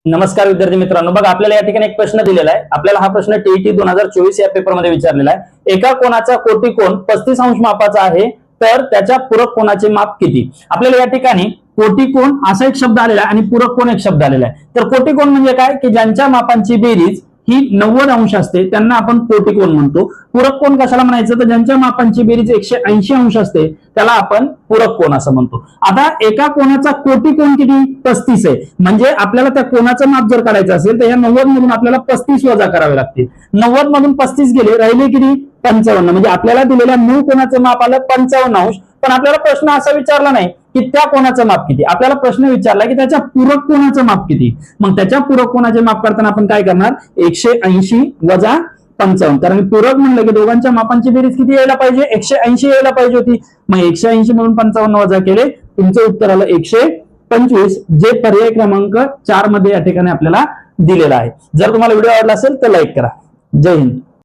नमस्कार विद्यार्थी मित्रांनो, बघा आपल्याला या ठिकाणी एक प्रश्न दिलेला आहे. आपल्याला हा प्रश्न टीईटी 2024 या पेपरमध्ये विचारलेला आहे. एका कोणाचा कोटिकोण 35 अंश मापाचा आहे, तर त्याच्या पूरक कोणाचे माप किती? आपल्याला या ठिकाणी कोटिकोण असा एक शब्द आलेला आहे आणि पूरक कोण एक शब्द आलेला आहे. तर कोटिकोण म्हणजे काय की ज्यांच्या मापांची बेरीज ही 90 अंश असते त्यांना आपण कोटिकोण म्हणतो. पूरक कोण कशाला म्हणायचं, तर ज्यांच्या मापांची बेरीज 180 अंश असते त्याला आपण पूरक कोण असं म्हणतो. आता एका कोणाचा कोटिकोण किती? 35 आहे. म्हणजे आपल्याला त्या कोणाचं माप जर काढायचं असेल तर या 90 मधून आपल्याला 35 वजा करावे लागतील. 90 मधून 35 गेले, राहिले किती? 55. म्हणजे आपल्याला दिलेल्या मूळ कोणाचं माप आलं 55 अंश. पण आपल्याला प्रश्न असा विचारला नाही की त्या कोणाचं माप किती, आपल्याला प्रश्न विचारला की त्याच्या पूरक कोणाचं माप किती. मग त्याच्या पूरक कोणाचे माप करताना आपण काय करणार? 180 वजा 55. कारण पूरक म्हणलं की दोघांच्या मापांची बेरीज किती यायला पाहिजे? 180 यायला पाहिजे होती. मग 180 मधून 55 वजा केले, तुमचं उत्तर आलं 125, जे पर्याय क्रमांक 4 मध्ये या ठिकाणी आपल्याला दिलेला आहे. जर तुम्हाला व्हिडिओ आवडला असेल तर लाईक करा. जय हिंद.